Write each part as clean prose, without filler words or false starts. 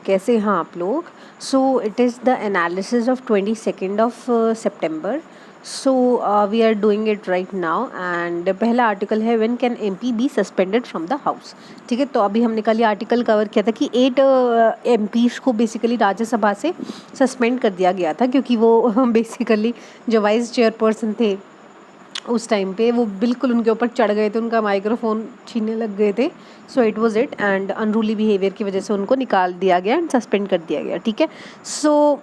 कैसे हैं आप लोग? So it is the analysis of 22nd of September. So we are doing it right now and पहला article है when can MP be suspended from the house. ठीक है, तो अभी हमने कल ये आर्टिकल कवर किया था कि 8 एमपीज को बेसिकली राज्यसभा से सस्पेंड कर दिया गया था क्योंकि वो बेसिकली जो वाइस चेयरपर्सन थे उस टाइम पे वो बिल्कुल उनके ऊपर चढ़ गए थे, उनका माइक्रोफोन छीनने लग गए थे. So it was it and unruly behaviour की वजह से उनको निकाल दिया गया एंड सस्पेंड कर दिया गया. ठीक है, सो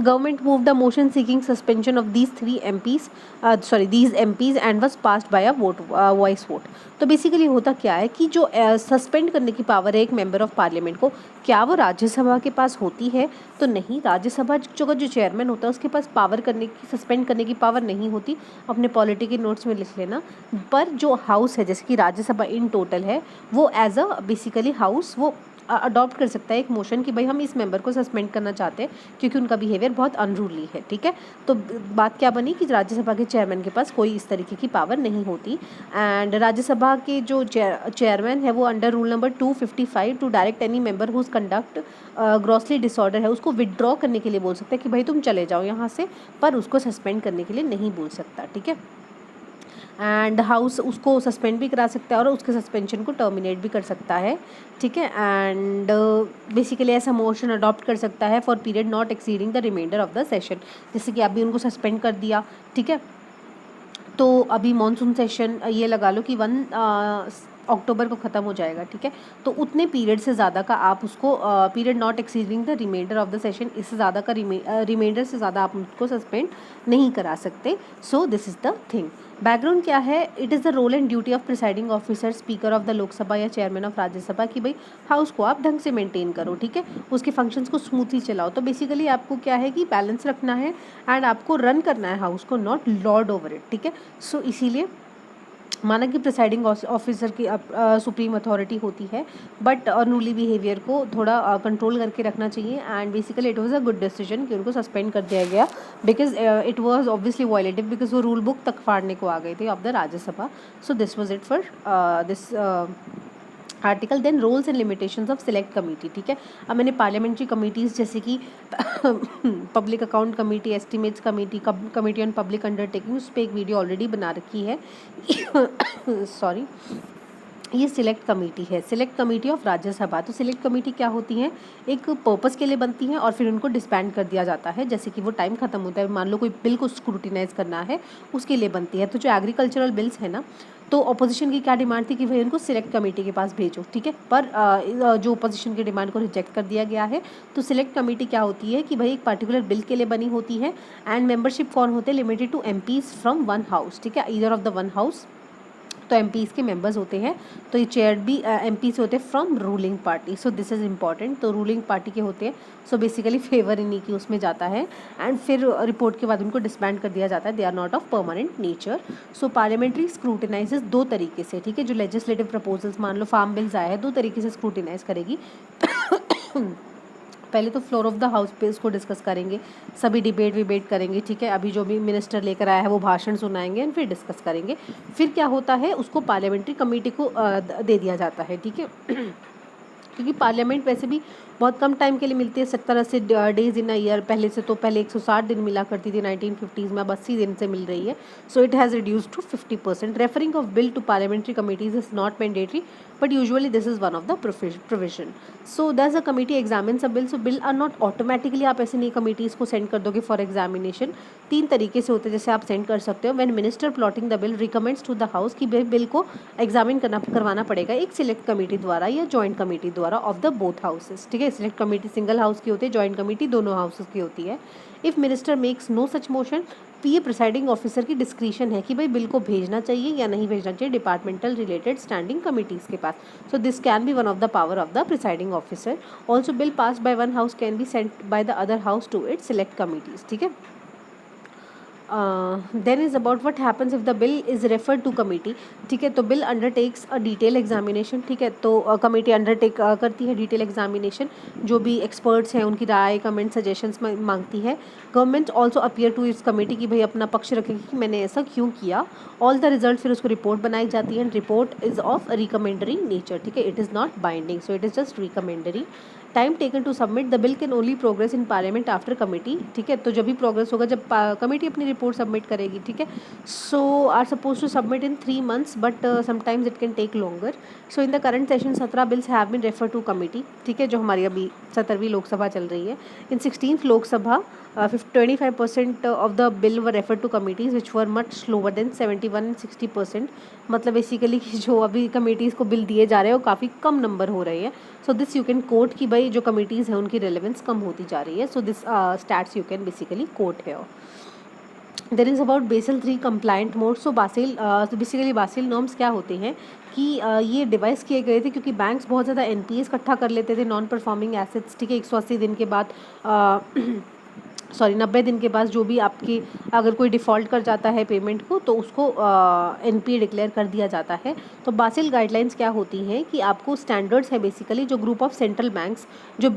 government moved the motion seeking suspension of these these MPs and was passed by a voice vote. तो बेसिकली होता क्या है कि जो सस्पेंड करने की पावर है एक मेंबर ऑफ पार्लियामेंट को, क्या वो राज्यसभा के पास होती है? तो नहीं, राज्यसभा जो चेयरमैन होता है उसके पास पावर करने की, सस्पेंड करने की पावर नहीं होती. अपने पॉलिटी के नोट्स में लिख लेना. पर जो हाउस है, जैसे कि राज्यसभा इन टोटल है, वो एज अ बेसिकली हाउस वो अडॉप्ट कर सकता है एक मोशन कि भाई हम इस मेंबर को सस्पेंड करना चाहते हैं क्योंकि उनका बिहेवियर बहुत अनरूली है. ठीक है, तो बात क्या बनी कि राज्यसभा के चेयरमैन के पास कोई इस तरीके की पावर नहीं होती. एंड राज्यसभा के जो चेयरमैन है वो under rule number 255 to direct any member whose conduct grossly disorder है, उसको विदड्रॉ करने के लिए बोल सकता है कि भाई तुम चले जाओ यहाँ से, पर उसको सस्पेंड करने के लिए नहीं बोल सकता. ठीक है, एंड हाउस उसको सस्पेंड भी करा सकता है और उसके सस्पेंशन को टर्मिनेट भी कर सकता है. ठीक है, एंड बेसिकली ऐसा मोशन अडॉप्ट कर सकता है for period not exceeding the reminder of the session. जैसे कि अभी उनको सस्पेंड कर दिया. ठीक है, तो अभी मॉनसून सेशन ये लगा लो कि 1 अक्टूबर को ख़त्म हो जाएगा. ठीक है, तो उतने पीरियड से ज़्यादा का आप उसको period not exceeding the reminder of the session, इससे ज़्यादा का रिमाइंडर से ज़्यादा आप उसको सस्पेंड नहीं करा सकते. So this is the thing. Background क्या है? It is the role and duty of presiding officer, speaker of the Lok Sabha या चेयरमैन ऑफ राज्यसभा कि भाई हाउस को आप ढंग से मेंटेन करो. ठीक है, उसके फंक्शंस को स्मूथली चलाओ. तो बेसिकली आपको क्या है कि बैलेंस रखना है एंड आपको रन करना है हाउस को, नॉट लॉर्ड ओवर इट. ठीक है, सो इसीलिए माना कि प्रिसाइडिंग ऑफिसर की सुप्रीम अथॉरिटी होती है, बट अनरूली बिहेवियर को थोड़ा कंट्रोल करके रखना चाहिए. And basically it was a good decision कि उनको सस्पेंड कर दिया गया because it was obviously violative, because वो रूल बुक तक फाड़ने को आ गए थे of the Rajya Sabha. So this was it for this article. Then rules and limitations of select committee. ठीक है, अब मैंने पार्लियामेंट्री कमेटीज़ जैसे कि public account committee, estimates committee, committee on public undertaking, उस पर एक वीडियो ऑलरेडी बना रखी है. सॉरी, ये सिलेक्ट कमेटी है, सिलेक्ट कमेटी ऑफ राज्यसभा. तो सिलेक्ट कमेटी क्या होती है? एक पर्पस के लिए बनती हैं और फिर उनको डिस्बैंड कर दिया जाता है. जैसे कि वो टाइम खत्म होता है, मान लो कोई बिल को स्क्रूटिनाइज करना है, उसके लिए बनती है. तो जो एग्रीकल्चरल बिल्स है ना, तो अपोजिशन की क्या डिमांड थी कि भाई उनको सिलेक्ट कमेटी के पास भेजो. ठीक है, पर जो अपोजिशन की डिमांड को रिजेक्ट कर दिया गया है. तो सिलेक्ट कमेटी क्या होती है कि भाई एक पर्टिकुलर बिल के लिए बनी होती है एंड मेंबरशिप कौन होते हैं? Limited to MPs from one house. ठीक है, either of the one house. तो एमपीज़ के मेंबर्स होते हैं, तो ये चेयर भी एमपीज़ होते हैं from ruling party. So this is important. तो रूलिंग पार्टी के होते हैं, सो बेसिकली फेवर इन्हीं की उसमें जाता है एंड फिर रिपोर्ट के बाद उनको डिसबैंड कर दिया जाता है. They are not of permanent nature. So parliamentary scrutinizes दो तरीके से. ठीक है, जो लेजिस्लेटिव प्रपोजल्स, मान लो फार्म बिल्स आए हैं, दो तरीके से स्क्रूटिनाइज करेगी. पहले तो फ्लोर ऑफ द हाउस पे इसको डिस्कस करेंगे, सभी डिबेट करेंगे. ठीक है, अभी जो भी मिनिस्टर लेकर आया है वो भाषण सुनाएंगे एंड फिर डिस्कस करेंगे. फिर क्या होता है, उसको पार्लियामेंट्री कमेटी को दे दिया जाता है. ठीक है, क्योंकि पार्लियामेंट वैसे भी बहुत कम टाइम के लिए मिलती है, 70-80 डेज इन अ ईयर. पहले 160 दिन मिला करती थी 1950s में, अब 80 दिन से मिल रही है. So it has reduced to 50%. Referring of bill to parliamentary committees is not mandatory, but usually this is one of the provision. So there's a committee examines a bill. So bill are not automatically, आप ऐसे नहीं committees को send कर दोगे for examination. 3 तरीके से होते हैं जैसे आप सेंड कर सकते हो. When minister plotting the bill recommends to the house कि बिल को एग्जामिन करवाना पड़ेगा एक सिलेक्ट कमेटी द्वारा या जॉइंट कमेटी द्वारा ऑफ द बोथ हाउसेस. ठीक है, सिलेक्ट कमेटी सिंगल हाउस की होती है, जॉइंट कमेटी दोनों हाउसेस की होती है. If minister makes no such motion, ये प्रिसाइडिंग ऑफिसर की डिस्क्रिशन है कि भाई बिल को भेजना चाहिए या नहीं भेजना चाहिए डिपार्टमेंटल रिलेटेड स्टैंडिंग कमिटीज़ के पास. So this can be one of the power of the presiding officer. Also bill pass by one house can be sent by the other house to its select committees. ठीक है, then is about what happens if the bill is referred to committee, ठीक है। तो bill undertakes a detail examination, ठीक है। तो committee undertake करती है डिटेल एग्जामिनेशन, जो भी एक्सपर्ट्स हैं उनकी राय, कमेंट, सजेशंस मांगती है। गवर्नमेंट ऑल्सो अपीयर टू इस कमेटी की भाई अपना पक्ष रखेगी कि मैंने ऐसा क्यों किया। ऑल द रिजल्ट फिर उसको रिपोर्ट बनाई जाती है, and report is of recommendatory nature, ठीक है। It is not binding, so it is just recommendatory. Time taken to submit the bill can only progress in parliament after committee, ठीक है। तो जब भी प्रोग्रेस होगा जब कमेटी अपनी रिपोर्ट सबमिट करेगी, ठीक है। So are suppose to submit in 3 months, but sometimes it can take longer. So in the current session 17 bills have been refer to committee, ठीक है, जो हमारी अभी 17वीं लोकसभा चल रही है। In 16th Lok Sabha 25% of the bill were refer to committees which were much slower than 71 and 60%। मतलब basically कि जो अभी कमिटीज़ को बिल दिए जा रहे हैं वो काफ़ी कम नंबर हो रहे हैं। So this you can coat कि भाई जो कमिटीज़ हैं उनकी रेलेवेंस कम होती जा रही है। So this stats you can basically quote है। There is about Basel 3 compliant mode. So basically Basel norms क्या होते हैं कि ये डिवाइस किए गए थे क्योंकि बैंक्स बहुत ज़्यादा एनपीएस इकट्ठा कर लेते थे, नॉन परफॉर्मिंग एसेट्स, ठीक है। 180 दिन के बाद 90 दिन के बाद जो भी आपकी अगर कोई डिफ़ॉल्ट कर जाता है पेमेंट को तो उसको एनपीए डिक्लेयर कर दिया जाता है। तो बासिल गाइडलाइंस क्या होती हैं कि आपको स्टैंडर्ड्स है बेसिकली जो ग्रुप ऑफ सेंट्रल बैंक्स जो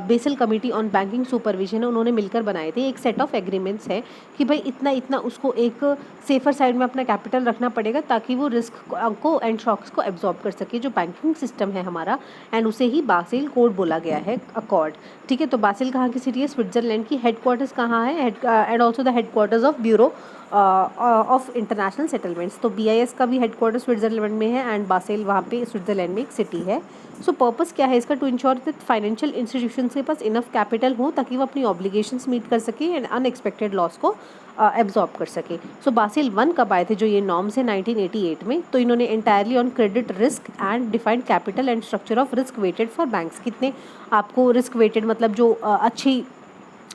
BECIL committee on banking supervision है उन्होंने मिलकर बनाए थे। एक सेट ऑफ एग्रीमेंट्स है कि भाई इतना इतना उसको एक सेफर साइड में अपना कैपिटल रखना पड़ेगा ताकि वो रिस्क को एंड शॉक्स को एब्जॉर्ब कर सके, जो बैंकिंग सिस्टम है हमारा, एंड उसे ही बासिल कोड बोला गया है, अकॉर्ड, ठीक है। तो बासिल कहाँ की सिटी है? स्विट्जरलैंड की। हेडक्वार्टर्स कहाँ है? And also the headquarters of bureau of international settlements. तो बीआईएस का भी हेडक्वार्टर स्विट्जरलैंड में है एंड बासेल वहाँ पे स्विट्जरलैंड में एक सिटी है। सो पर्पस क्या है इसका? To ensure that financial institutions के पास इनफ कैपिटल हो ताकि वो अपनी ऑब्लिगेशंस मीट कर सके एंड अनएक्सपेक्टेड लॉस को एब्जॉर्ब कर सके। सो बासिल 1 कब आए थे जो ये नॉर्म्स है? 1988 में। तो इन्होंने entirely on credit risk and defined capital and structure of risk waited for banks. कितने आपको रिस्क वेटेड मतलब जो अच्छी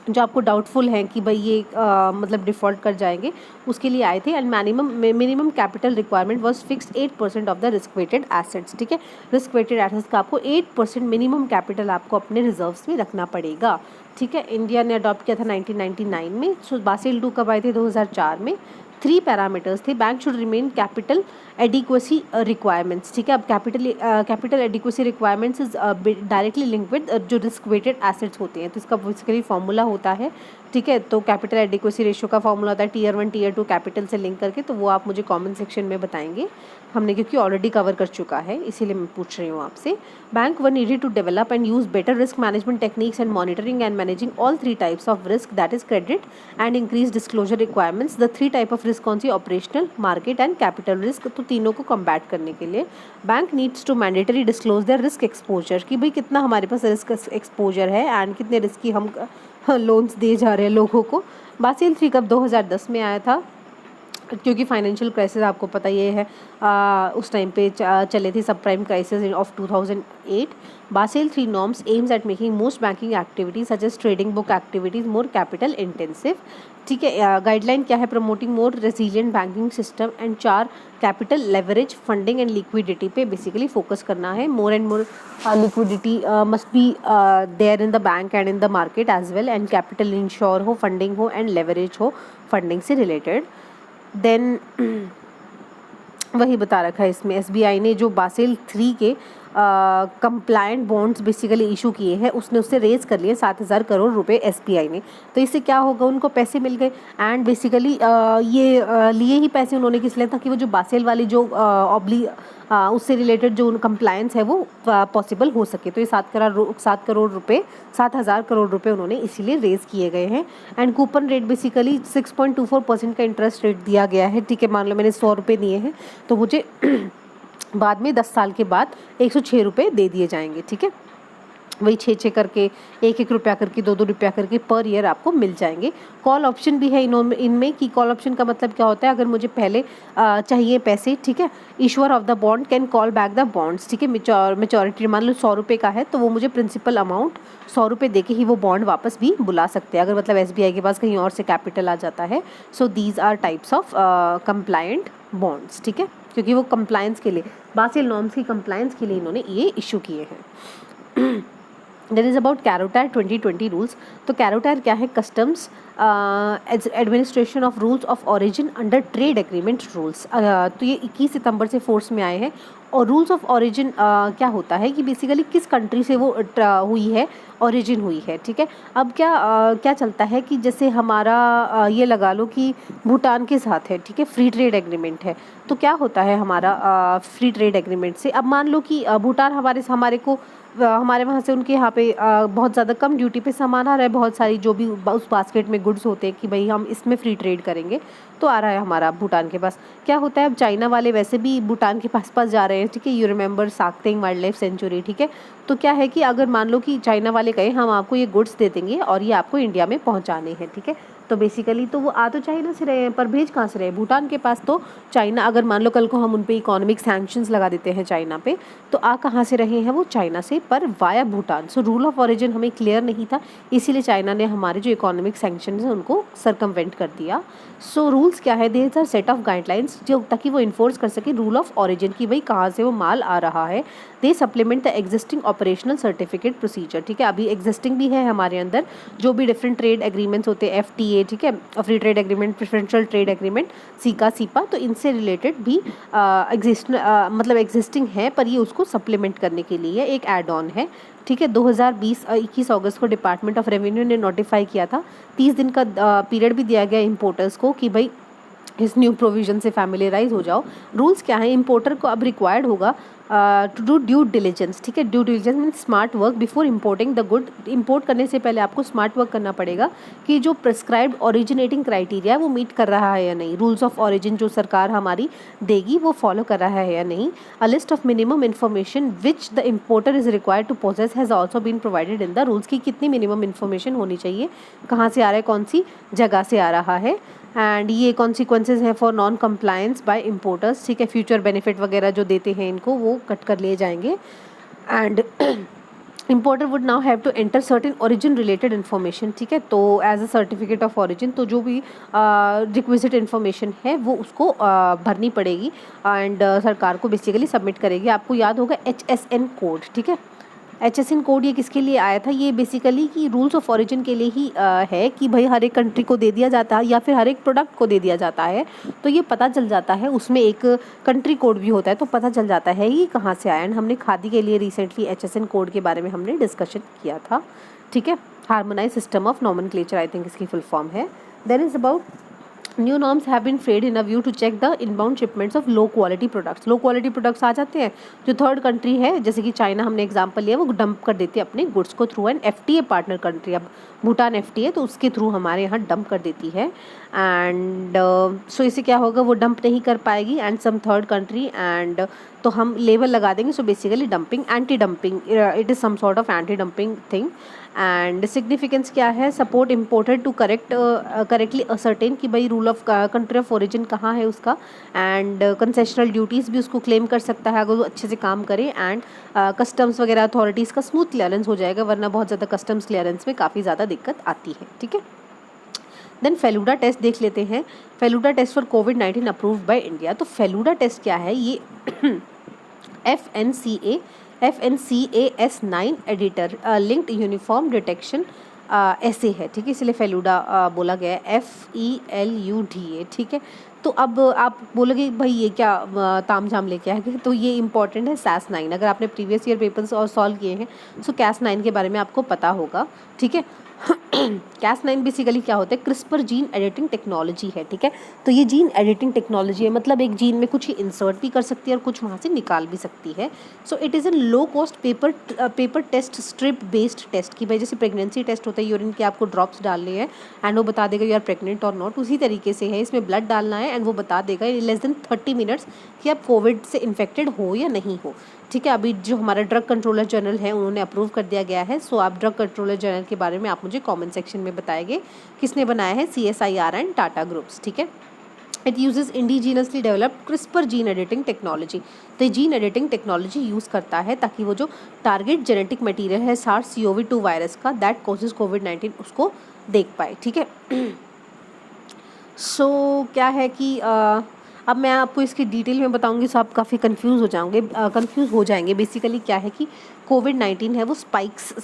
जो आपको डाउटफुल हैं कि भाई ये मतलब डिफ़ॉल्ट कर जाएंगे उसके लिए आए थे। And minimum capital requirement was fixed 8% of the risk weighted assets, ठीक है। रिस्क वेटेड एसेट्स का आपको 8% मिनिमम कैपिटल आपको अपने रिजर्व्स में रखना पड़ेगा, ठीक है। इंडिया ने अडॉप्ट किया था 1999 में। सो बासिल 2 कब आए थे? 2004 में। 3 पैरामीटर्स थे। Bank should remain capital adequacy requirements, ठीक है। अब capital adequacy requirements is directly link with जो रिस्क वेटेड एसेट्स होते हैं। तो इसका बेसिकली फॉर्मूला होता है, ठीक है। तो कैपिटल एडिक्वेसी रेशियो का फॉर्मूला होता है Tier 1 Tier 2 कैपिटल से लिंक करके। तो वो आप मुझे कमेंट सेक्शन में बताएंगे, हमने क्योंकि ऑलरेडी कवर कर चुका है इसीलिए मैं पूछ रही हूँ आपसे। Bank were needed to develop and use better risk management techniques and monitoring and managing all 3 types of risk, that is credit and increase disclosure requirements. The 3 type of risk कौन सी? Operational, market and capital risk. तो तीनों को combat करने के लिए bank needs to mandatory disclose their risk exposure, कि भाई कितना हमारे पास रिस्क एक्सपोजर है एंड कितने रिस्क की हम लोन्स दे जा रहे हैं लोगों को। बासिल 3 कब? 2010 में आया था क्योंकि फाइनेंशियल क्राइसिस आपको पता ये है उस टाइम पे चले थे, sub prime crisis of 2008। Basel 3 norms aims at making most banking activities such as trading book activities more capital intensive, ठीक है। गाइडलाइन क्या है? Promoting more resilient banking system and 4 capital leverage, funding and liquidity पे basically focus करना है। More and more liquidity must be there in the bank and in the market as well, and capital ensure हो, funding हो and leverage हो funding से related. Then वही बता रखा है इसमें एसबीआई ने जो बासिल 3 के कंप्लायंट बॉन्ड्स बेसिकली इशू किए हैं उसने उससे रेज कर लिए 7,000 करोड़ रुपए एसबीआई ने। तो इससे क्या होगा? उनको पैसे मिल गए एंड बेसिकली ये लिए ही पैसे उन्होंने किस लिए? ताकि वो जो बासिल वाली जो उससे रिलेटेड जो कंप्लायंस है वो पॉसिबल हो सके। तो ये 7,000 करोड़ रुपए उन्होंने इसीलिए रेज किए गए हैं। एंड कूपन रेट बेसिकली 6.24% का इंटरेस्ट रेट दिया गया है, ठीक है। मान लो मैंने 100 रुपये दिए हैं तो मुझे बाद में 10 साल के बाद 106 रुपये दे दिए जाएंगे, ठीक है। वही 6 करके 1 रुपया करके 2 रुपया करके पर ईयर आपको मिल जाएंगे। कॉल ऑप्शन भी है इनमें कि कॉल ऑप्शन का मतलब क्या होता है? अगर मुझे पहले चाहिए पैसे, ठीक है, issuer of the bond can call back the bonds, ठीक है। मेचोरिटी मान लो 100 रुपये का है तो वो मुझे प्रिंसिपल अमाउंट 100 रुपये दे के ही वो बॉन्ड वापस भी बुला सकते हैं अगर मतलब एसबीआई के पास कहीं और से कैपिटल आ जाता है। So these are types of compliant bonds, ठीक है, क्योंकि वो कंप्लायंस के लिए बासिल नॉर्म्स की कंप्लायंस के लिए इन्होंने ये इशू किए हैं। Then is about CAROTAR 2020 rules. तो कैरोटायर क्या है? Customs administration of rules of origin under trade agreement rules. तो ये 21 सितंबर से फोर्स में आए हैं। और रूल्स ऑफ ओरिजिन क्या होता है कि बेसिकली किस कंट्री से वो हुई है, ओरिजिन हुई है, ठीक है। अब क्या चलता है कि जैसे हमारा ये लगा लो कि भूटान के साथ है, ठीक है, फ्री ट्रेड एग्रीमेंट है। तो क्या होता है हमारा फ्री ट्रेड एग्रीमेंट से, अब मान लो कि भूटान हमारे को हमारे वहाँ से उनके यहाँ पे बहुत ज़्यादा कम ड्यूटी पे सामान आ रहा है, बहुत सारी जो भी उस बास्केट में गुड्स होते हैं कि भाई हम इसमें फ्री ट्रेड करेंगे, तो आ रहा है हमारा भूटान के पास। क्या होता है, अब चाइना वाले वैसे भी भूटान के पास जा रहे हैं, ठीक है। You remember Sakteng wildlife sanctuary, ठीक है। तो क्या है कि अगर मान लो कि चाइना वाले कहे हम आपको ये गुड्स दे देंगे और ये आपको इंडिया में पहुँचाने हैं, ठीक है। तो बेसिकली तो वो आ तो चाइना से रहे हैं, पर भेज कहाँ से रहे? भूटान के पास। तो चाइना, अगर मान लो कल को हम उन पे इकोनॉमिक सैंक्शंस लगा देते हैं चाइना पे, तो आ कहाँ से रहे हैं? वो चाइना से, पर via Bhutan. So rule of origin हमें क्लियर नहीं था, इसीलिए चाइना ने हमारे जो इकोनॉमिक सैंक्शंस हैं उनको सर्कमवेंट कर दिया। सो रूल्स क्या है? There are set of guidelines जो ताकि वो इन्फोर्स कर सके रूल ऑफ ओरिजिन की भाई कहाँ से वो माल आ रहा है। They supplement the existing operational certificate procedure, ठीक है। अभी एग्जिस्टिंग भी है हमारे अंदर जो भी डिफरेंट ट्रेड एग्रीमेंट्स होते हैं, FTA, ठीक है, free trade agreement, preferential trade agreement, caeca, cepa, तो इनसे रिलेटेड भी मतलब एग्जिस्टिंग है, पर ये उसको सप्लीमेंट करने के लिए एक ऐड ऑन है, ठीक है। 21 अगस्त को डिपार्टमेंट ऑफ रेवेन्यू ने नोटिफाई किया था। 30 दिन का पीरियड भी दिया गया इंपोर्टर्स को कि भाई इस न्यू प्रोविजन से फैमिलियराइज हो जाओ। रूल्स क्या है? इंपोर्टर को अब रिक्वायर्ड होगा टू डू ड्यू डिलीजेंस, ठीक है। Due diligence mean smart work before importing the good. Import करने से पहले आपको स्मार्ट वर्क करना पड़ेगा कि जो प्रिस्क्राइब्ड ओरिजिनेटिंग क्राइटेरिया है वो मीट कर रहा है या नहीं। रूल्स ऑफ ओरिजिन जो सरकार हमारी देगी वो फॉलो कर रहा है या नहीं। A list of minimum information which the importer is required to possess has also been provided in the rules की कितनी मिनिमम इन्फॉर्मेशन होनी चाहिए, कहाँ से आ रहा है, कौन सी जगह से आ रहा है, एंड ये कॉन्सिक्वेंसेज हैं for non compliance by importers, ठीक है। फ्यूचर बेनिफिट वगैरह जो देते हैं इनको वो कट कर लिए जाएंगे। And importer would now have to enter certain origin related information, ठीक है। तो as a certificate of origin तो जो भी रिक्विजिट इन्फॉर्मेशन है वो उसको भरनी पड़ेगी एंड सरकार को बेसिकली सबमिट करेगी। आपको याद होगा HSN कोड, ठीक है। HSN कोड ये किसके लिए आया था? ये बेसिकली कि रूल्स ऑफ ओरिजिन के लिए ही है कि भाई हर एक कंट्री को दे दिया जाता है या फिर हर एक प्रोडक्ट को दे दिया जाता है, तो ये पता चल जाता है, उसमें एक कंट्री कोड भी होता है, तो पता चल जाता है ये कहाँ से आया। एंड हमने खादी के लिए रिसेंटली HSN कोड के बारे में हमने डिस्कशन किया था, ठीक है। Harmonize system of nomenclature I think इसकी फुल फॉर्म है। Then is about new norms have been framed in a view to check the inbound shipments of low quality products. Low quality products आ जाते हैं जो third country है, जैसे कि China हमने एग्जांपल लिया, वो डंप कर देती है अपने गुड्स को through an FTA partner country. अब भूटान FTA तो उसके थ्रू हमारे यहाँ डंप कर देती है एंड सो इससे क्या होगा, वो डंप नहीं कर पाएगी and some third country and तो हम लेबल लगा देंगे। So basically dumping, anti dumping, it is some sort of anti dumping thing. And significance क्या है? Support imported to correctly ascertain कि भाई rule of country of origin कहाँ है उसका, एंड कंसेशनल ड्यूटीज़ भी उसको क्लेम कर सकता है अगर वो अच्छे से काम करे। एंड कस्टम्स वगैरह अथॉरिटीज़ का स्मूथ क्लियरेंस हो जाएगा, वरना बहुत ज़्यादा कस्टम्स क्लियरेंस में काफ़ी ज़्यादा दिक्कत आती है, ठीक है। देन फेलूडा टेस्ट देख लेते हैं। Feluda test for COVID-19 approved by India. तो फेलूडा टेस्ट क्या है? ये FNCAS9 editor linked uniform detection ऐसे है, ठीक है, इसलिए फेलूडा बोला गया है, FELUDA, ठीक है। तो अब आप बोलोगे भाई ये क्या ताम झाम लेके आएंगे, तो ये इंपॉर्टेंट है SAS9। अगर आपने प्रीवियस ईयर पेपर्स और सॉल्व किए हैं सो CAS9 के बारे में आपको पता होगा, ठीक है। CAS9 बेसिकली क्या होता है? क्रिस्पर जीन एडिटिंग टेक्नोलॉजी है, ठीक है। तो ये जीन एडिटिंग टेक्नोलॉजी है, मतलब एक जीन में कुछ ही इंसर्ट भी कर सकती है और कुछ वहाँ से निकाल भी सकती है। So it is an low cost paper test strip based test की भाई जैसे प्रेगनेंसी टेस्ट होता है, यूरिन के आपको ड्रॉप्स डालने हैं एंड वो बता देगा यू आर प्रेग्नेंट और नॉट, उसी तरीके से है इसमें ब्लड डालना है एंड वो बता देगा लेस देन 30 मिनट्स कि आप कोविड से इन्फेक्टेड हो या नहीं हो, ठीक है। अभी जो हमारा ड्रग कंट्रोलर जनरल है उन्होंने अप्रूव कर दिया गया है। सो आप ड्रग कंट्रोलर जनरल के बारे में आप मुझे कमेंट सेक्शन में बताएंगे किसने बनाया है, CSIR एंड टाटा ग्रुप्स, ठीक है। It uses indigenously developed CRISPR gene editing technology. तो जीन एडिटिंग टेक्नोलॉजी यूज़ करता है ताकि वो जो टारगेट जेनेटिक मटीरियल है SARS-CoV-2 वायरस का दैट कॉजेज COVID-19 उसको देख पाए, ठीक है। सो क्या है कि अब मैं आपको इसकी डिटेल में बताऊंगी तो आप काफ़ी कंफ्यूज हो जाएंगे। बेसिकली क्या है कि कोविड-19 है वो स्पाइक्स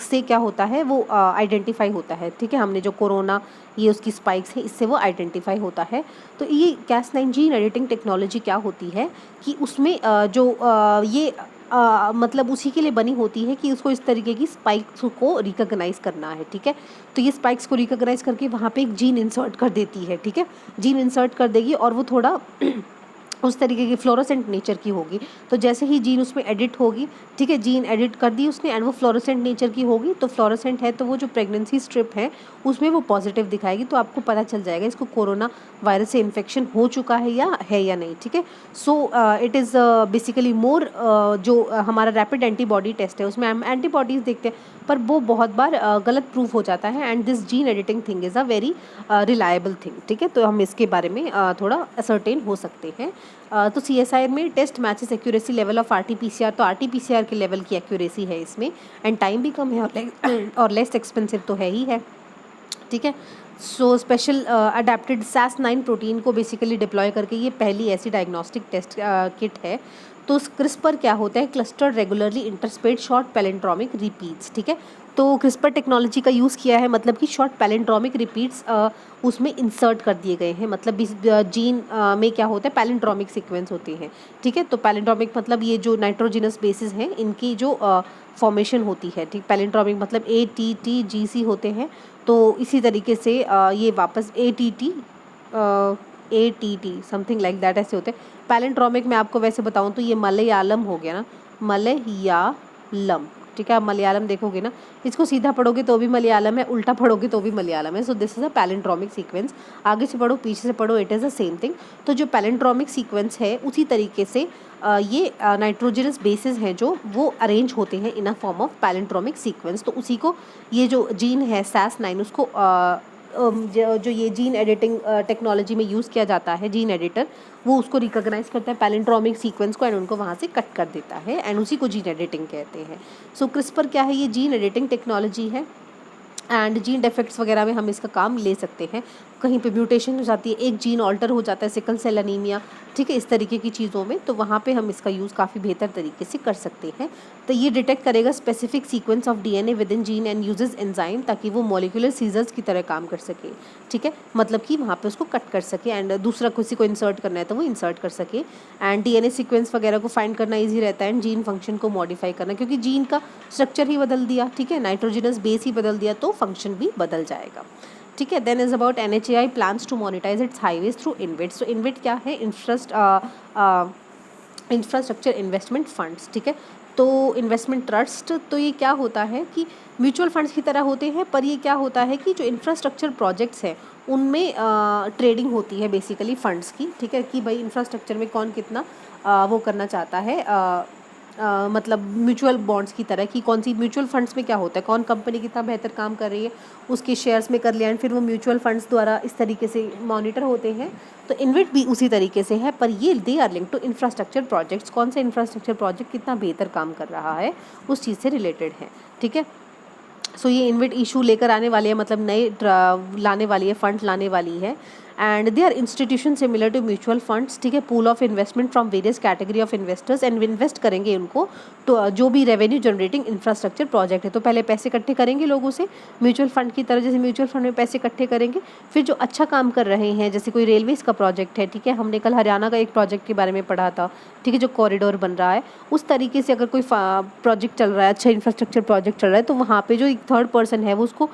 से क्या होता है वो आइडेंटिफाई होता है, ठीक है। हमने जो कोरोना ये उसकी स्पाइक्स है, इससे वो आइडेंटिफाई होता है। तो ये Cas9 जीन एडिटिंग टेक्नोलॉजी क्या होती है कि उसमें ये मतलब उसी के लिए बनी होती है कि उसको इस तरीके की स्पाइक्स को रिकॉग्नाइज करना है, ठीक है। तो ये स्पाइक्स को रिकॉग्नाइज करके वहाँ पे एक जीन इंसर्ट कर देती है, ठीक है। जीन इंसर्ट कर देगी और वो थोड़ा उस तरीके की फ्लोरोसेंट नेचर की होगी। तो जैसे ही जीन उसमें एडिट होगी, ठीक है, जीन एडिट कर दी उसने एंड वो फ्लोरोसेंट नेचर की होगी, तो फ्लोरोसेंट है तो वो जो प्रेगनेंसी स्ट्रिप है उसमें वो पॉजिटिव दिखाएगी, तो आपको पता चल जाएगा इसको कोरोना वायरस से इन्फेक्शन हो चुका है या नहीं, ठीक है। सो इट इज़ बेसिकली मोर जो हमारा रैपिड एंटीबॉडी टेस्ट है उसमें हम एंटीबॉडीज़ देखते हैं, पर वो बहुत बार गलत प्रूफ हो जाता है and this gene editing thing is a very reliable thing, ठीक है। तो हम इसके बारे में थोड़ा असर्टेन हो सकते हैं। तो CSIR में test matches accuracy level of RT-PCR, तो RT-PCR के लेवल की एक्यूरेसी है इसमें एंड टाइम भी कम है और लेस एक्सपेंसिव तो है ही है, ठीक है। So special adapted SAS9 protein को बेसिकली डिप्लॉय करके ये पहली ऐसी डायग्नोस्टिक टेस्ट किट है। तो क्रिस्पर क्या होता है, clustered regularly interspaced short palindromic repeats, ठीक है। तो क्रिस्पर टेक्नोलॉजी का यूज़ किया है, मतलब कि शॉर्ट पैलेंड्रोमिक रिपीट्स उसमें इंसर्ट कर दिए गए हैं। मतलब इस जीन में क्या होता है, पैलेंड्रोमिक सीक्वेंस होते हैं, ठीक है। तो पैलेंड्रोमिक मतलब ये जो नाइट्रोजिनस बेसिस हैं इनकी जो फॉर्मेशन होती है, ठीक। पैलेंड्रोमिक मतलब ATTGC होते हैं। तो इसी तरीके से ये वापस ATT समथिंग लाइक दैट ऐसे होते हैं। पैलेंड्रोमिक में आपको वैसे बताऊं तो ये मलयालम हो गया ना, मलयालम, ठीक है। आप मलयालम देखोगे ना, इसको सीधा पढ़ोगे तो भी मलयालम है, उल्टा पढ़ोगे तो भी मलयालम है। So this is a palindromic sequence. आगे से पढ़ो पीछे से पढ़ो, it is the same thing. तो जो पैलेंड्रोमिक सीक्वेंस है उसी तरीके से ये नाइट्रोजनस बेसिस हैं जो वो अरेंज होते हैं in a form of palindromic sequence. तो उसी को ये जो जीन है SAS9 उसको जो ये जीन एडिटिंग टेक्नोलॉजी में यूज़ किया जाता है, जीन एडिटर, वो उसको रिकॉग्नाइज करता है पैलेंड्रोमिक सीक्वेंस को एंड उनको वहाँ से कट कर देता है एंड उसी को जीन एडिटिंग कहते हैं। सो क्रिस्पर क्या है, ये जीन एडिटिंग टेक्नोलॉजी है एंड जीन डिफेक्ट्स वगैरह में हम इसका काम ले सकते हैं। कहीं पे म्यूटेशन हो जाती है, एक जीन ऑल्टर हो जाता है, सिकल सेल एनीमिया, ठीक है, इस तरीके की चीज़ों में, तो वहाँ पे हम इसका यूज़ काफ़ी बेहतर तरीके से कर सकते हैं। तो ये डिटेक्ट करेगा specific sequence of DNA with in gene and uses enzyme, ताकि वो मॉलिक्यूलर सीजर्स की तरह काम कर सके, ठीक है। मतलब कि वहाँ पे उसको कट कर सके एंड दूसरा किसी को इंसर्ट करना है तो वो इंसर्ट कर सके एंड DNA सीक्वेंस वगैरह को फाइंड करना ईजी रहता है एंड जीन फंक्शन को मॉडिफाई करना, क्योंकि जीन का स्ट्रक्चर ही बदल दिया, ठीक है, नाइट्रोजनस बेस ही बदल दिया तो फंक्शन भी बदल जाएगा, ठीक है। Then is about NHAI plans to monetize its highways through InvITs. तो इन्वेट क्या है, इंफ्रास्ट्रक्चर इन्वेस्टमेंट फंड्स, ठीक है। तो इन्वेस्टमेंट ट्रस्ट, तो ये क्या होता है कि म्यूचुअल फंड्स की तरह होते हैं, पर ये क्या होता है कि जो इंफ्रास्ट्रक्चर प्रोजेक्ट्स हैं उनमें ट्रेडिंग होती है बेसिकली फंड्स की, ठीक है, कि भाई इंफ्रास्ट्रक्चर में कौन कितना वो करना चाहता है, मतलब म्यूचुअल बॉन्ड्स की तरह, कि कौन सी म्यूचुअल फंड्स में क्या होता है, कौन कंपनी कितना बेहतर काम कर रही है उसके शेयर्स में कर लिया एंड फिर वो म्यूचुअल फंड्स द्वारा इस तरीके से मॉनिटर होते हैं। तो इन्वेट भी उसी तरीके से है, पर ये they are link to infrastructure projects, कौन सा इंफ्रास्ट्रक्चर प्रोजेक्ट कितना बेहतर काम कर रहा है उस चीज़ से रिलेटेड है, ठीक है। सो ये इन्वेट इशू लेकर आने वाली है, मतलब नए लाने वाली है, फंड लाने वाली है and they are institution similar to mutual funds, ठीक है, pool of investment from various category of investors and invest करेंगे उनको तो जो भी रेवेन्यू जनरेटिंग इंफ्रास्ट्रक्चर प्रोजेक्ट है। तो पहले पैसे इकट्ठे करेंगे लोगों से म्यूचुअल फंड की तरह, जैसे म्यूचुअल फंड में पैसे इकट्ठे करेंगे, फिर जो अच्छा काम कर रहे हैं, जैसे कोई रेलवेज़ का प्रोजेक्ट है, ठीक है, हमने कल हरियाणा का एक प्रोजेक्ट के बारे में पढ़ा था, ठीक है, जो कॉरिडोर बन रहा है, उस तरीके से अगर कोई प्रोजेक्ट चल रहा है, अच्छा इंफ्रास्ट्रक्चर प्रोजेक्ट चल रहा है, तो वहाँ पे जो एक थर्ड पर्सन है वो उसको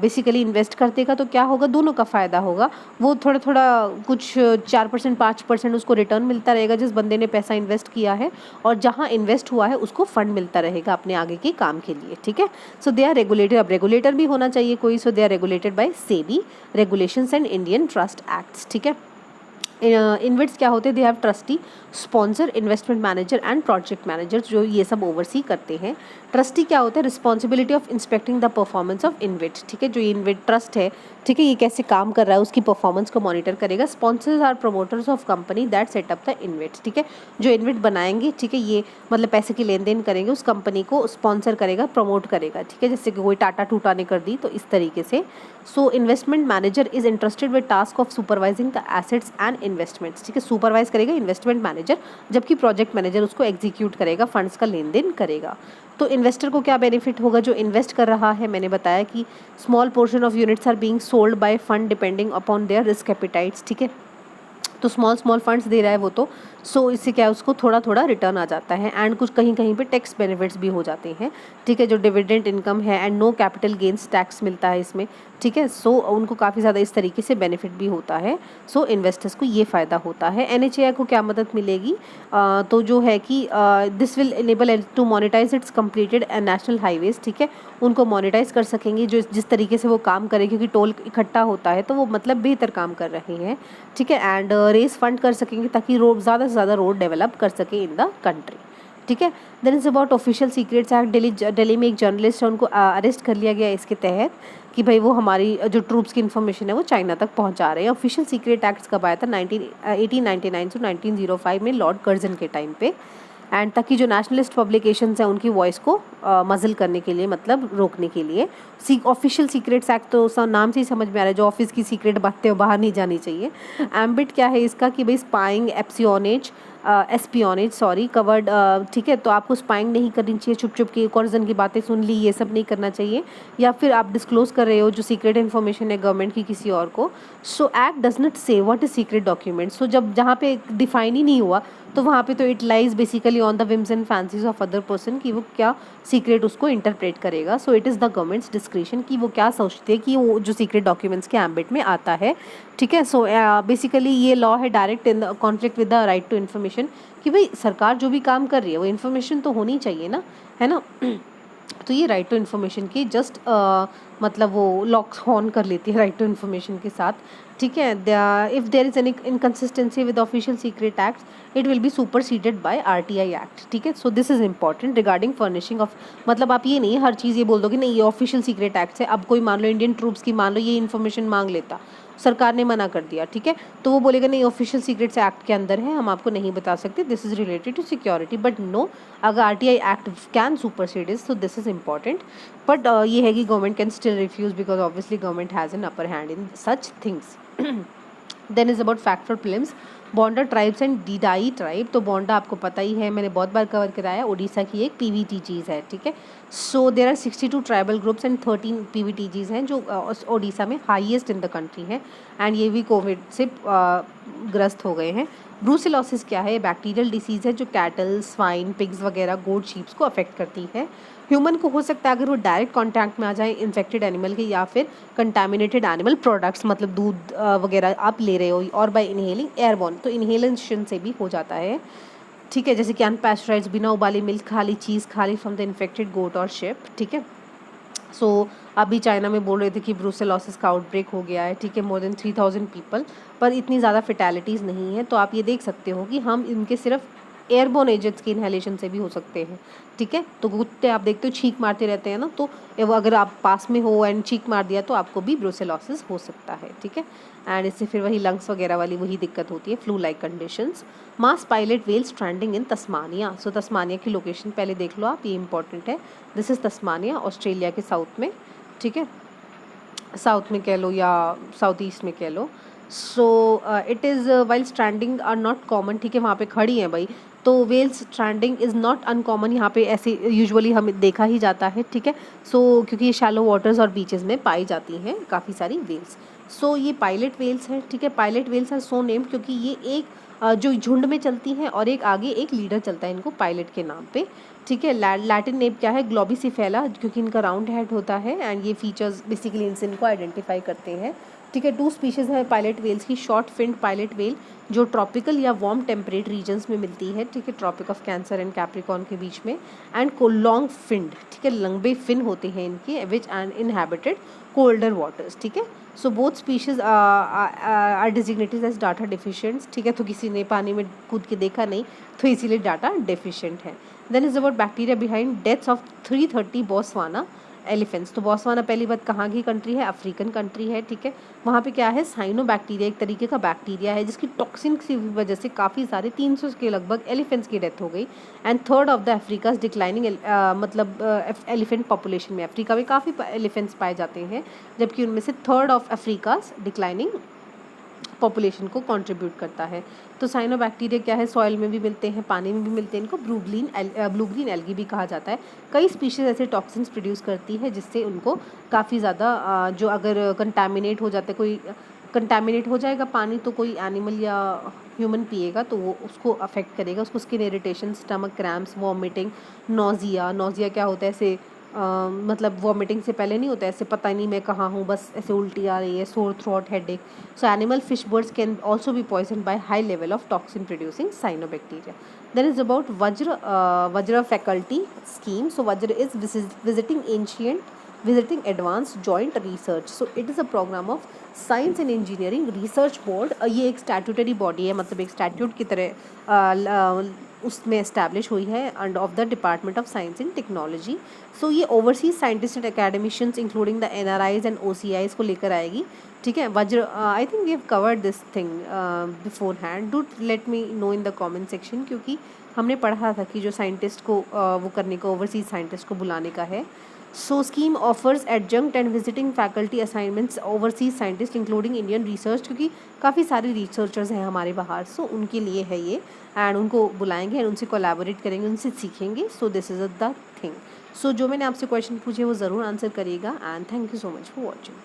बेसिकली इन्वेस्ट कर देगा, तो क्या होगा, दोनों का फ़ायदा होगा। वो थोड़ा थोड़ा कुछ 4% 5% उसको रिटर्न मिलता रहेगा जिस बंदे ने पैसा इन्वेस्ट किया है, और जहाँ इन्वेस्ट हुआ है उसको फंड मिलता रहेगा अपने आगे के काम के लिए, ठीक है। सो दे आर रेगुलेटेड, अब रेगुलेटर भी होना चाहिए कोई, so they are regulated by SEBI regulations and Indian trust acts, ठीक है। इन्वेट्स क्या होते हैं, they have trustee, sponsor, investment manager and project manager, जो ये सब ओवरसी करते हैं। ट्रस्टी क्या होता है, responsibility of inspecting the performance of InvIT, ठीक है, जो ये इन्वेट ट्रस्ट है, ठीक है, ये कैसे काम कर रहा है उसकी परफॉर्मेंस को मॉनिटर करेगा। Sponsors are promoters of company that set up the InvIT, ठीक है, जो इन्वेट बनाएंगे, ठीक है, ये मतलब पैसे की लेन देन करेंगे, उस कंपनी को स्पॉन्सर करेगा, प्रमोट करेगा, ठीक है, जैसे कि कोई टाटा टूटा ने कर दी, तो इस तरीके से। So investment manager is interested with task of supervising the assets and investments, ठीक है। सुपरवाइज करेगा इन्वेस्टमेंट मैनेजर, जबकि प्रोजेक्ट मैनेजर उसको एग्जीक्यूट करेगा, फंड्स का लेन देन करेगा। तो इन्वेस्टर को क्या बेनिफिट होगा, जो इन्वेस्ट कर रहा है, मैंने बताया कि small portion of units are being sold by fund depending upon their risk appetites, ठीक है। तो स्मॉल फंड्स दे रहा है वो, तो सो इससे क्या है, उसको थोड़ा थोड़ा रिटर्न आ जाता है, एंड कुछ कहीं कहीं पे टैक्स बेनिफिट्स भी हो जाते हैं, ठीक है। जो डिविडेंड इनकम है and no capital gains tax मिलता है इसमें, ठीक है। सो उनको काफ़ी ज़्यादा इस तरीके से बेनिफिट भी होता है। सो इन्वेस्टर्स को ये फ़ायदा होता है। NHAI को क्या मदद मिलेगी, तो जो है कि this will enable to monetize its completed national highways, ठीक है। उनको मोनेटाइज कर सकेंगे जो जिस तरीके से वो काम करें, क्योंकि टोल इकट्ठा होता है तो वो मतलब बेहतर काम कर रहे हैं, ठीक है। एंड रेस फंड कर सकेंगे ताकि रोड ज़्यादा से ज़्यादा रोड डेवलप कर सके इन द कंट्री, ठीक है। Then is about official secrets act. Delhi में एक जर्नलिस्ट है, उनको अरेस्ट कर लिया गया इसके तहत कि भाई वो हमारी जो ट्रूप्स की इन्फॉर्मेशन है वो चाइना तक पहुंचा रहे हैं। ऑफिशियल सीक्रेट एक्ट्स कब आया था, 1899 से 1905 में लॉर्ड कर्जन के टाइम पे, एंड ताकि जो नेशनलिस्ट पब्लिकेशंस हैं उनकी वॉइस को मजल करने के लिए, मतलब रोकने के लिए। ऑफिशियल सीक्रेट्स एक्ट तो नाम से ही समझ में आ रहा है, जो ऑफिस की सीक्रेट बातें बाहर नहीं जानी चाहिए। एम्बिट क्या है इसका कि भाई स्पाइंग, एस्पियोनेज सॉरी कवर्ड, ठीक है। तो आपको स्पाइंग नहीं करनी चाहिए, छुप छुप के कर्जन की बातें सुन ली, ये सब नहीं करना चाहिए, या फिर आप डिस्क्लोज कर रहे हो जो सीक्रेट इन्फॉर्मेशन है गवर्नमेंट की किसी और को। सो एक्ट डज नॉट से व्हाट इज सीक्रेट डॉक्यूमेंट। सो जब जहाँ पे डिफाइन ही नहीं हुआ तो वहाँ पे तो it lies basically on the whims and fancies of other person कि वो क्या सीक्रेट उसको इंटरप्रेट करेगा। So it is the government's discretion कि वो क्या सोचते हैं कि वो जो सीक्रेट डॉक्यूमेंट्स के एम्बिट में आता है, ठीक है। सो बेसिकली ये लॉ है direct in the conflict with the right to information, कि भाई सरकार जो भी काम कर रही है वो इन्फॉर्मेशन तो होनी चाहिए ना, है ना। तो ये राइट टू इन्फॉर्मेशन की जस्ट मतलब वो लॉक्स ऑन कर लेती है राइट टू इन्फॉर्मेशन के साथ, ठीक है। If there is any inconsistency with official secret act it will be superseded by RTI act, ठीक है। So this is important regarding furnishing of, मतलब आप ये नहीं हर चीज़ ये बोल दो कि नहीं ये ऑफिशियल सीक्रेट एक्ट है। अब कोई मान लो इंडियन ट्रूप्स की मान लो ये इन्फॉर्मेशन मांग लेता, सरकार ने मना कर दिया, ठीक है, तो वो बोलेगा नहीं ऑफिशियल सीक्रेट्स एक्ट के अंदर है, हम आपको नहीं बता सकते, this is related to security. But no, अगर RTI act can supersede is, तो दिस इज़ इंपॉर्टेंट। बट ये है कि government can still refuse because obviously government has an upper hand in such things. Then is about fact for prelims, Bonda tribes and Didayi tribe. तो बोंडा आपको पता ही है, मैंने बहुत बार कवर कराया, उड़ीसा की एक PVT चीज़ है, ठीक है। So there are 62 tribal groups and 13 PVTGs हैं जो उड़ीसा में हाईएस्ट इन द कंट्री है, एंड ये भी कोविड से ग्रस्त हो गए हैं। ब्रूसेलोसिस क्या है, बैक्टीरियल डिसीज़ है जो कैटल, स्वाइन, पिग्स वगैरह, गोट, शीप्स को अफेक्ट करती है। ह्यूमन को हो सकता है अगर वो डायरेक्ट कांटेक्ट में आ जाए इन्फेक्टेड एनिमल के, या फिर कंटामिनेटेड एनिमल प्रोडक्ट्स, मतलब दूध वगैरह आप ले रहे हो, और बाय इनहेलिंग एयरबॉर्न, तो इनहेलेशन से भी हो जाता है, ठीक है। जैसे कि अनपैस्चराइज्ड, बिना उबाली मिल्क खा ली, चीज़ खा ली फ्रॉम द इन्फेक्टेड गोट और शिप, ठीक है। सो अभी चाइना में बोल रहे थे कि ब्रूसेलोसिस का आउटब्रेक हो गया है, ठीक है, मोर देन 3000 पीपल, पर इतनी ज़्यादा फेटैलिटीज़ नहीं है। तो आप ये देख सकते हो कि हम इनके सिर्फ एयरबोर्न एजेंट्स की इनहेलेशन से भी हो सकते हैं, ठीक है। तो कुत्ते आप देखते हो छींक मारते रहते हैं ना, तो अगर आप पास में हो एंड छींक मार दिया तो आपको भी ब्रूसेलोसिस हो सकता है, ठीक है। एंड इससे फिर वही लंग्स वगैरह वाली वही दिक्कत होती है, फ्लू लाइक कंडीशंस। मास पायलट व्हेल स्ट्रैंडिंग इन तस्मानिया। सो तस्मानिया की लोकेशन पहले देख लो आप, ये इंपॉर्टेंट है। दिस इज़ तस्मानिया, ऑस्ट्रेलिया के साउथ में, ठीक है, साउथ में कह लो या साउथ ईस्ट में कह लो। So it is whale stranding are not common, ठीक है, वहाँ पे खड़ी हैं भाई, तो whales stranding is not uncommon, यहाँ पे ऐसे यूजुअली हमें देखा ही जाता है, ठीक है। सो क्योंकि ये शैलो वाटर्स और बीचेस में पाई जाती हैं काफ़ी सारी वेल्स। सो ये पायलट वेल्स हैं, ठीक है। Pilot whales are so named क्योंकि ये एक जो झुंड में चलती हैं और एक आगे एक लीडर चलता है इनको पायलट के नाम पे, ठीक है। लैटिन नेम क्या है, ग्लोबिसिफेला, क्योंकि इनका राउंड हेड होता है, एंड ये फीचर्स बेसिकली इनसे इनको आइडेंटिफाई करते हैं, ठीक है। 2 स्पीशीज़ है पायलट वेल्स की, शॉर्ट फिन्ड पायलट वेल जो ट्रॉपिकल या वार्म टेम्परेट रीजन्स में मिलती है, ठीक है, tropic of cancer and capricorn के बीच में, एंड को लॉन्ग फिन्ड, ठीक है, लंबे फिन होते हैं इनके, which and inhabited colder waters, ठीक है। So both species are designated as data deficients, ठीक है, तो किसी ने पानी में कूद के देखा नहीं तो इसीलिए डाटा डेफिशिएंट है। Then is about bacteria behind deaths of 330 Botswana elephants. तो बोस्वाना पहली बात कहाँ की कंट्री है, अफ्रीकन कंट्री है, ठीक है। वहाँ पे क्या है, साइनोबैक्टीरिया, एक तरीके का बैक्टीरिया है जिसकी टॉक्सिन की वजह से काफ़ी सारे 300 के लगभग एलिफेंट्स की डेथ हो गई। And third of the Africa's declining, मतलब एलिफेंट पॉपुलेशन में अफ्रीका में काफ़ी एलिफेंट्स पाए जाते हैं, जबकि उनमें से third of Africa's declining population को कंट्रीब्यूट करता है। तो साइनोबैक्टीरिया क्या है, सॉइल में भी मिलते हैं, पानी में भी मिलते हैं, इनको ब्लू ग्रीन एल्गी भी कहा जाता है। कई स्पीशीज़ ऐसे टॉक्सिन्स प्रोड्यूस करती है जिससे उनको काफ़ी ज़्यादा जो अगर कंटामिनेट हो जाते, कोई कंटामिनेट हो जाएगा पानी तो कोई एनिमल या ह्यूमन पिएगा तो वो उसको अफेक्ट करेगा, उसको skin irritation, stomach cramps, vomiting, nausea. Nausea क्या होता है, ऐसे मतलब वॉमिटिंग से पहले नहीं होता है, ऐसे पता नहीं मैं कहाँ हूँ, बस ऐसे उल्टी आ रही है, sore throat, headache. So animal fish birds can also be poison by high level of toxin producing cyanobacteria. Then is about Vajra faculty scheme. So Vajra is visiting advanced joint research. So it is a program of science and engineering research board. ये एक statutory body है, मतलब एक statute की तरह उसमें establish हुई है and of the department of science and technology. So ये overseas scientist and academicians including the NRIs and OCIs को लेकर आएगी. ठीक है. Vajra, I think we have covered this thing beforehand. Do let me know in the comment section, क्योंकि हमने पढ़ा था कि जो साइंटिस्ट को वो करने को, ओवरसीज साइंटिस्ट को बुलाने का है. So scheme offers adjunct and visiting faculty assignments overseas scientist including Indian research, क्योंकि काफ़ी सारे रिसर्चर्स हैं हमारे बाहर. सो उनके लिए है ये, एंड उनको बुलाएंगे एंड उनसे कोलैबोरेट करेंगे, उनसे सीखेंगे. So this is the thing. So जो मैंने आपसे क्वेश्चन पूछे वो ज़रूर आंसर करिएगा. And thank you so much for watching.